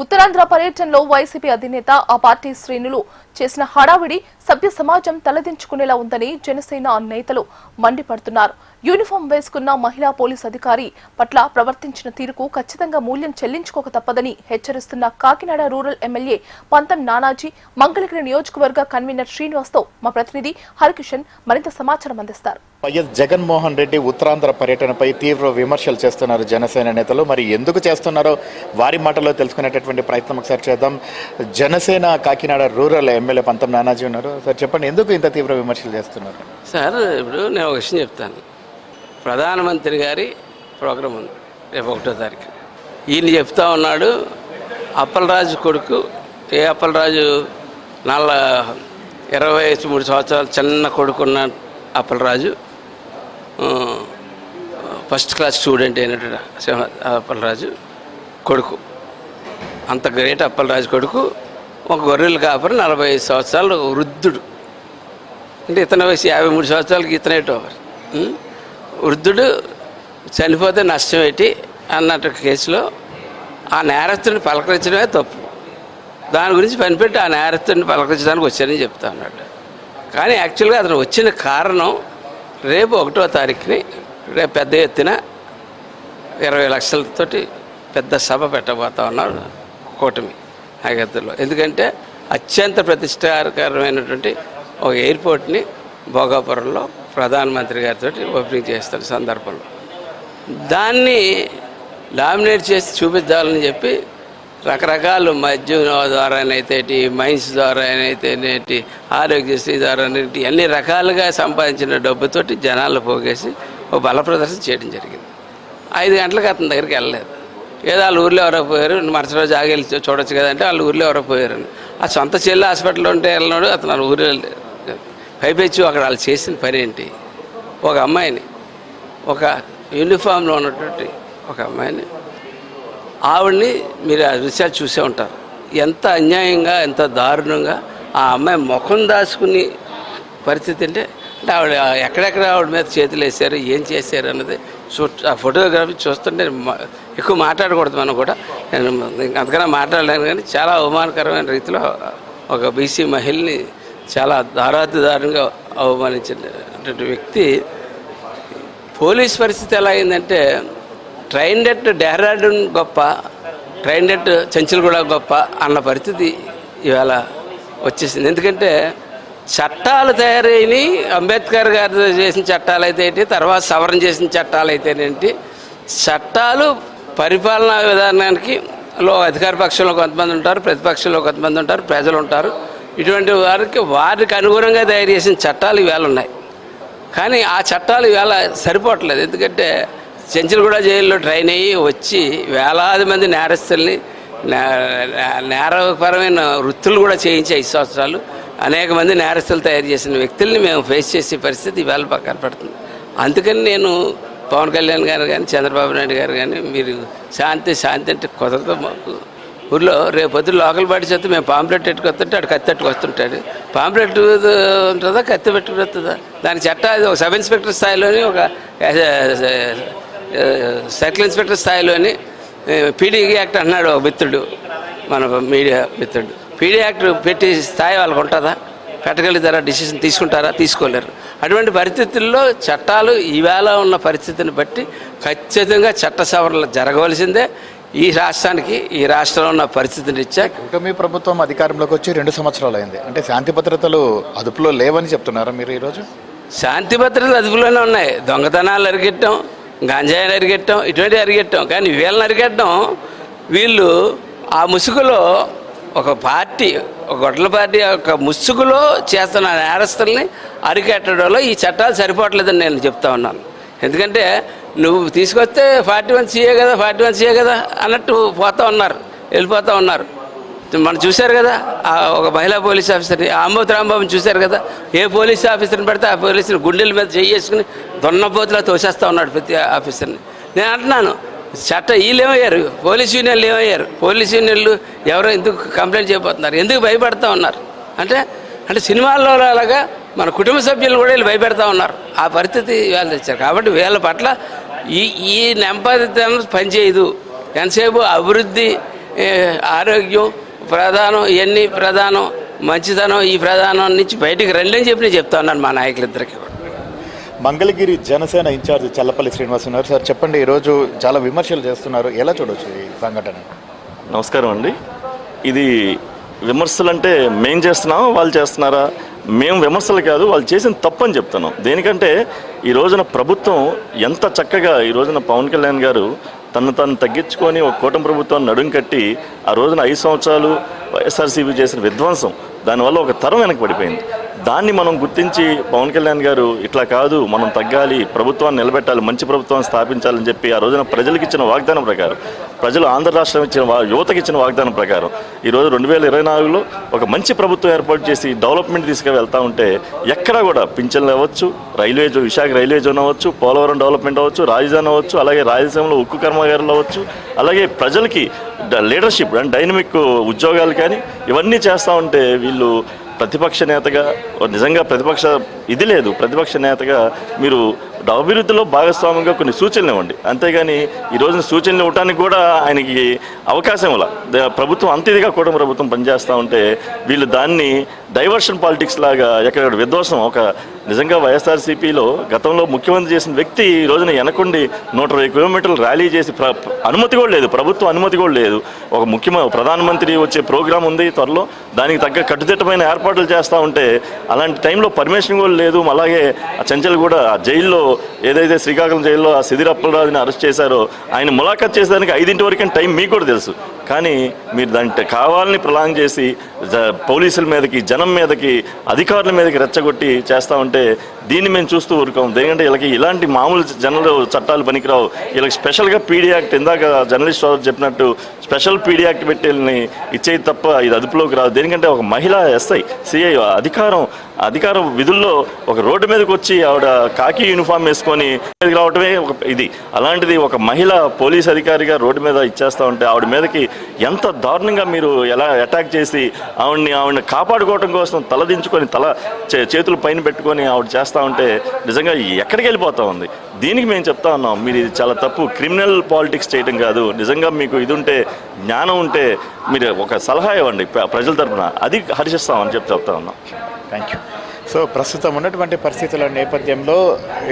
ఉత్తరాంధ్ర పర్యటనలో వైసీపీ అధినేత ఆ పార్టీ శ్రేణులు చేసిన హడావిడి సభ్య సమాజం తలదించుకునేలా ఉందని జనసేన నేతలు మండిపడుతున్నారు. యూనిఫామ్ వేసుకున్న మహిళా పోలీస్ అధికారి పట్ల ప్రవర్తించిన తీరుకు ఖచ్చితంగా మూల్యం చెల్లించుకోక తప్పదని హెచ్చరిస్తున్న కాకినాడ రూరల్ ఎమ్మెల్యే పంతం నానాజీ, మంగళగిరి నియోజకవర్గ కన్వీనర్ శ్రీనివాస్తో మా ప్రతినిధి హరికిషన్ మరింత సమాచారం అందిస్తారు. వైఎస్ జగన్మోహన్ రెడ్డి ఉత్తరాంధ్ర పర్యటనపై తీవ్ర విమర్శలు చేస్తున్నారు జనసేన నేతలు. మరి ఎందుకు చేస్తున్నారో వారి మాటలో తెలుసుకునేటటువంటి ప్రయత్నం ఒకసారి చేద్దాం. జనసేన కాకినాడ రూరల్ ఎమ్మెల్యే పంతం నానాజీ ఉన్నారు. సార్ చెప్పండి, ఎందుకు ఇంత తీవ్ర విమర్శలు చేస్తున్నారు? సార్, ఇప్పుడు నేను ఒక విషయం చెప్తాను. ప్రధానమంత్రి గారి ప్రోగ్రాం ఉంది రేపు 1వ తారీఖు. ఈయన చెప్తా ఉన్నాడు, అప్పలరాజు కొడుకు, ఏ అప్పలరాజు 23 సంవత్సరాలు చిన్న కొడుకున్న అప్పలరాజు, ఫస్ట్ క్లాస్ స్టూడెంట్ అయినటువంటి అప్పలరాజు కొడుకు, అంత గ్రేట్ అప్పలరాజు కొడుకు, ఒక గొర్రెలు కాపరి 45 సంవత్సరాలు వృద్ధుడు. అంటే ఇతని వయసు 53 సంవత్సరాలకి ఇతనేటో వృద్ధుడు చనిపోతే నష్టం ఏంటి అన్నట్టు కేసులో ఆ నేరస్తుడిని పలకరించడమే తప్పు. దాని గురించి పనిపెట్టి ఆ నేరస్తుడిని పలకరించడానికి వచ్చానని చెప్తా ఉన్నాడు. కానీ యాక్చువల్గా అతను వచ్చిన కారణం రేపు 1వ తారీఖుని రేపు పెద్ద ఎత్తున 20 లక్షలతోటి పెద్ద సభ పెట్టబోతా ఉన్నారు కూటమి హైదరాబాద్లో. ఎందుకంటే అత్యంత ప్రతిష్టాకరమైనటువంటి ఒక ఎయిర్పోర్ట్ని భోగాపురంలో ప్రధానమంత్రి గారితో ఓపెనింగ్ చేస్తున్న సందర్భంలో దాన్ని డామినేట్ చేసి చూపించాలని చెప్పి రకరకాల మద్యం ద్వారానైతేటి, మైన్స్ ద్వారానైతేనేటి, ఆరోగ్యశ్రీ ద్వారానేటి అన్ని రకాలుగా సంపాదించిన డబ్బుతోటి జనాలు పోగేసి ఒక బల ప్రదర్శన చేయడం జరిగింది. 5 గంటలకు అతని దగ్గరికి వెళ్ళలేదు. ఏదో వాళ్ళ ఊర్లో ఎవరో పోయారు, మరుసటి రోజు ఆగి చూడొచ్చు కదంటే వాళ్ళ ఊర్లో ఎవరో పోయారని. ఆ సొంత చెల్లి హాస్పిటల్లో ఉంటే వెళ్ళినాడు అతను. వాళ్ళ ఊరిలో పైపెచ్చు అక్కడ వాళ్ళు చేసిన పని ఏంటి? ఒక అమ్మాయిని, ఒక యూనిఫామ్లో ఉన్నటువంటి ఒక అమ్మాయిని, ఆవిడ్ని మీరు ఆ దృశ్యాలు చూసే ఉంటారు. ఎంత అన్యాయంగా, ఎంత దారుణంగా ఆ అమ్మాయి ముఖం దాచుకుని పరిస్థితి అంటే ఆవిడ ఎక్కడెక్కడ ఆవిడ మీద చేతులు వేసారు, ఏం చేశారు అన్నది ఆ ఫోటోగ్రఫీ చూస్తుంటే ఎక్కువ మాట్లాడకూడదు. మనం కూడా నేను అంతకన్నా మాట్లాడలేను. కానీ చాలా అవమానకరమైన రీతిలో ఒక బీసీ మహిళని చాలా దారుణంగా అవమానించినటువంటి వ్యక్తి. పోలీస్ పరిస్థితి ఎలా అయిందంటే ట్రైన్ ఎట్ డెహ్రాడూన్ గొప్ప, ట్రైన్ ఎట్ చెంచులగూడ గొప్ప అన్న పరిస్థితి ఇవాళ వచ్చేసింది. ఎందుకంటే చట్టాలు తయారైనవి అంబేద్కర్ గారు చేసిన చట్టాలు అయితే ఏంటి, తర్వాత సవరణ చేసిన చట్టాలు అయితేనేంటి, చట్టాలు పరిపాలనా విధానానికి అధికార పక్షంలో కొంతమంది ఉంటారు, ప్రతిపక్షంలో కొంతమంది ఉంటారు, ప్రజలు ఉంటారు. ఇటువంటి వారికి అనుగుణంగా తయారు చేసిన చట్టాలు ఇవాళ ఉన్నాయి. కానీ ఆ చట్టాలు ఇవాళ సరిపోవట్లేదు. ఎందుకంటే చెంచులగూడ జైల్లో ట్రైన్ అయ్యి వచ్చి వేలాది మంది నేరస్తుల్ని, నేరపరమైన వృత్తులు కూడా చేయించి 5 సంవత్సరాలు అనేక మంది నేరస్తులు తయారు చేసిన వ్యక్తుల్ని మేము ఫేస్ చేసే పరిస్థితి ఇవాళ కనపడుతుంది. అందుకని నేను పవన్ కళ్యాణ్ గారు కానీ, చంద్రబాబు నాయుడు గారు కానీ, మీరు శాంతి అంటే కుదరదు మాకు. ఊళ్ళో రేపొద్దు లోకల్ బాడీ చేస్తే మేము పాంప్లెట్ ఎట్టుకొస్తుంటే అటు కత్తి ఎట్టుకొస్తుంటాడు. పాంప్లెట్ ఉంటుందా, కత్తి పెట్టుకొస్తుందా? దాని చట్టం అది ఒక సబ్ ఇన్స్పెక్టర్ స్థాయిలోని, ఒక సర్కిల్ ఇన్స్పెక్టర్ స్థాయిలోని పీడీ యాక్ట్ అన్నాడు ఒక మిత్రుడు, మన మీడియా మిత్రుడు. పీడీ యాక్ట్ పెట్టి స్థాయి వాళ్ళకు ఉంటుందా? పెట్టగలుగుతారా? డిసిషన్ తీసుకుంటారా? తీసుకోలేరు. అటువంటి పరిస్థితుల్లో చట్టాలు ఈవేళ ఉన్న పరిస్థితిని బట్టి ఖచ్చితంగా చట్ట సవరణలు జరగవలసిందే. ఈ రాష్ట్రానికి, ఈ రాష్ట్రంలో ఉన్న పరిస్థితిని ఇచ్చా కూటమి ప్రభుత్వం అధికారంలోకి వచ్చి 2 సంవత్సరాలు అయింది. అంటే శాంతి భద్రతలు అదుపులో లేవని చెప్తున్నారా మీరు ఈరోజు? శాంతి భద్రతలు అదుపులోనే ఉన్నాయి. దొంగతనాలు అరిగెట్టడం, గంజాయిని అరిగెట్టడం, ఇటువంటివి అరిగెట్టడం. కానీ వీళ్ళని అరిగెట్టడం, వీళ్ళు ఆ ముసుగులో ఒక పార్టీ, ఒక గొడ్ల పార్టీ ఒక ముసుగులో చేస్తున్న నేరస్తుల్ని అరికెట్టడంలో ఈ చట్టాలు సరిపోవట్లేదని నేను చెప్తా ఉన్నాను. ఎందుకంటే నువ్వు తీసుకొస్తే 41 CA కదా, 41 CA కదా అన్నట్టు వెళ్ళిపోతూ ఉన్నారు. మనం చూశారు కదా ఒక మహిళా పోలీస్ ఆఫీసర్ని, ఆంబోతు రాంబాబుని చూశారు కదా. ఏ పోలీస్ ఆఫీసర్ని పెడితే ఆ పోలీసుని గుండెల మీద చేసుకుని దొన్నపోతులా తోసేస్తూ ఉన్నాడు ప్రతి ఆఫీసర్ని. నేను అంటున్నాను, వీళ్ళు ఏమయ్యారు? పోలీస్ యూనియన్లు ఏమయ్యారు? పోలీస్ యూనియన్లు ఎవరో ఎందుకు కంప్లైంట్ చేయబోతున్నారు? ఎందుకు భయపడతా ఉన్నారు? అంటే సినిమాల్లో అలాగా మన కుటుంబ సభ్యులు కూడా వీళ్ళు భయపెడతా ఉన్నారు. ఆ పరిస్థితి వీళ్ళు తెచ్చారు. కాబట్టి వీళ్ళ పట్ల ఈ నెంపదితనం పనిచేయదు. ఎంతసేపు అభివృద్ధి ఆరోగ్యం ప్రధానం, ఇవన్నీ ప్రధానం, మంచితనం ఈ ప్రధానం నుంచి బయటికి రండి అని చెప్పి నేను చెప్తా ఉన్నాను మా నాయకులిద్దరికి కూడా. మంగళగిరి జనసేన ఇన్ఛార్జ్ చల్లపల్లి శ్రీనివాస్ ఉన్నారు. సార్ చెప్పండి, ఈరోజు చాలా విమర్శలు చేస్తున్నారు, ఎలా చూడొచ్చు ఈ సంఘటన? నమస్కారం అండి. ఇది విమర్శలు అంటే మేం చేస్తున్నామా వాళ్ళు చేస్తున్నారా? మేము విమర్శలు కాదు, వాళ్ళు చేసిన తప్పు అని చెప్తున్నాం. దేనికంటే ఈ రోజున ప్రభుత్వం ఎంత చక్కగా ఈ రోజున పవన్ కళ్యాణ్ గారు తను తగ్గించుకొని ఒక కూటమి ప్రభుత్వాన్ని నడుం కట్టి ఆ రోజున 5 సంవత్సరాలు వైఎస్ఆర్సీపీ చేసిన విధ్వంసం, దానివల్ల ఒక తరం వెనక్కి పడిపోయింది. దాన్ని మనం గుర్తించి పవన్ కళ్యాణ్ గారు ఇట్లా కాదు, మనం తగ్గాలి, ప్రభుత్వాన్ని నిలబెట్టాలి, మంచి ప్రభుత్వాన్ని స్థాపించాలని చెప్పి ఆ రోజున ప్రజలకు ఇచ్చిన వాగ్దానం ప్రకారం, ప్రజలు ఆంధ్ర రాష్ట్రం ఇచ్చిన యువతకి ఇచ్చిన వాగ్దానం ప్రకారం ఈరోజు 2024లో ఒక మంచి ప్రభుత్వం ఏర్పాటు చేసి డెవలప్మెంట్ తీసుకువెళ్తా ఉంటే ఎక్కడా కూడా పింఛన్లు అవ్వచ్చు, విశాఖ రైల్వే జోన్ అవ్వచ్చు, పోలవరం డెవలప్మెంట్ అవ్వచ్చు, రాజధాని అవ్వచ్చు, అలాగే రాయలసీమలో ఉక్కు కర్మాగారాలు అవ్వచ్చు, అలాగే ప్రజలకి లీడర్షిప్ అండ్ డైనమిక్ ఉద్యోగాలు కానీ ఇవన్నీ చేస్తూ ఉంటే వీళ్ళు ప్రతిపక్ష నేతగా నిజంగా ప్రతిపక్ష నేతగా మీరు అభివృద్ధిలో భాగస్వామ్యంగా కొన్ని సూచనలు ఇవ్వండి, అంతేగాని ఈ రోజున సూచనలు ఇవ్వడానికి కూడా ఆయనకి అవకాశం ఇలా ప్రభుత్వం అంత ఇదిగా కూడా ప్రభుత్వం పనిచేస్తూ ఉంటే వీళ్ళు దాన్ని డైవర్షన్ పాలిటిక్స్ లాగా ఎక్కడ విధ్వంసం నిజంగా వైఎస్ఆర్సీపీలో గతంలో ముఖ్యమంత్రి చేసిన వ్యక్తి ఈ రోజున వెనకుండి 120 కిలోమీటర్లు ర్యాలీ చేసి అనుమతి కూడా లేదు, ప్రభుత్వం అనుమతి కూడా లేదు. ఒక ప్రధానమంత్రి వచ్చే ప్రోగ్రాం ఉంది త్వరలో, దానికి తగ్గ కట్టుదిట్టమైన ఏర్పాట్లు చేస్తూ ఉంటే అలాంటి టైంలో పర్మిషన్ కూడా లేదు. అలాగే చెంచల్ కూడా జైల్లో ఏదైతే శ్రీకాకుళం జైల్లో ఆ సిదిరి అప్పలరాజుని అరెస్ట్ చేశారో ఆయన ములాఖత్ చేసేదానికి 5 వరకు టైం మీకు కూడా తెలుసు, కానీ మీరు దాంట్లో కావాలని ప్రలాంగ్ చేసి పోలీసుల మీదకి, జనం మీదకి, అధికారుల మీదకి రెచ్చగొట్టి చేస్తూ ఉంటే దీన్ని మేము చూస్తూ ఊరుకోం. ఎందుకంటే వీళ్ళకి ఇలాంటి మామూలు జనరల్ చట్టాలు పనికిరావు. వీళ్ళకి స్పెషల్గా పీడీ యాక్ట్, ఇందాక జర్నలిస్ట్ సోదరు చెప్పినట్టు స్పెషల్ పీడీ యాక్ట్ పెట్టి వీళ్ళని ఇచ్చేది తప్ప ఇది అదుపులోకి రాదు. దేనికంటే ఒక మహిళా ఎస్ఐ, సిఐ అధికారం విధుల్లో ఒక రోడ్డు మీదకి వచ్చి ఆవిడ కాకి యూనిఫామ్ వేసుకొని రావటమే ఇది. అలాంటిది ఒక మహిళ పోలీస్ అధికారిగా రోడ్డు మీద ఇచ్చేస్తూ ఉంటే ఆవిడ మీదకి ఎంత దారుణంగా మీరు ఎలా అటాక్ చేసి ఆవిడని కాపాడుకోవడం కోసం తలదించుకొని చేతులు పైన పెట్టుకొని ఆవిడ చేస్తూ ఉంటే నిజంగా ఎక్కడికి వెళ్ళిపోతూ ఉంది. దీనికి మేము చెప్తా ఉన్నాం, మీరు ఇది చాలా తప్పు, క్రిమినల్ పాలిటిక్స్ చేయడం కాదు. నిజంగా మీకు ఇది ఉంటే, జ్ఞానం ఉంటే మీరు ఒక సలహా ఇవ్వండి ప్రజల తరఫున, అది హర్షిస్తామని చెప్తా ఉన్నాం. Thank you. సో ప్రస్తుతం ఉన్నటువంటి పరిస్థితుల నేపథ్యంలో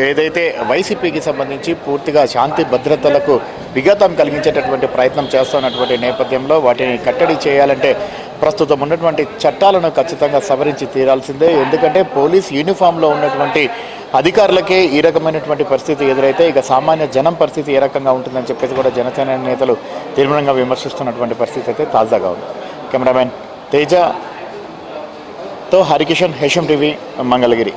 ఏదైతే వైసీపీకి సంబంధించి పూర్తిగా శాంతి భద్రతలకు విఘాతం కలిగించేటటువంటి ప్రయత్నం చేస్తున్నటువంటి నేపథ్యంలో వాటిని కట్టడి చేయాలంటే ప్రస్తుతం ఉన్నటువంటి చట్టాలను ఖచ్చితంగా సవరించి తీరాల్సిందే. ఎందుకంటే పోలీస్ యూనిఫామ్లో ఉన్నటువంటి అధికారులకే ఈ రకమైనటువంటి పరిస్థితి ఎదురైతే ఇక సామాన్య జనం పరిస్థితి ఏ రకంగా ఉంటుందని చెప్పేసి కూడా జనసేన నేతలు తీవ్రంగా విమర్శిస్తున్నటువంటి పరిస్థితి అయితే తాజాగా ఉంది. కెమెరామెన్ తేజ హరికిషన్, హెషం టీవీ, మంగళగిరి.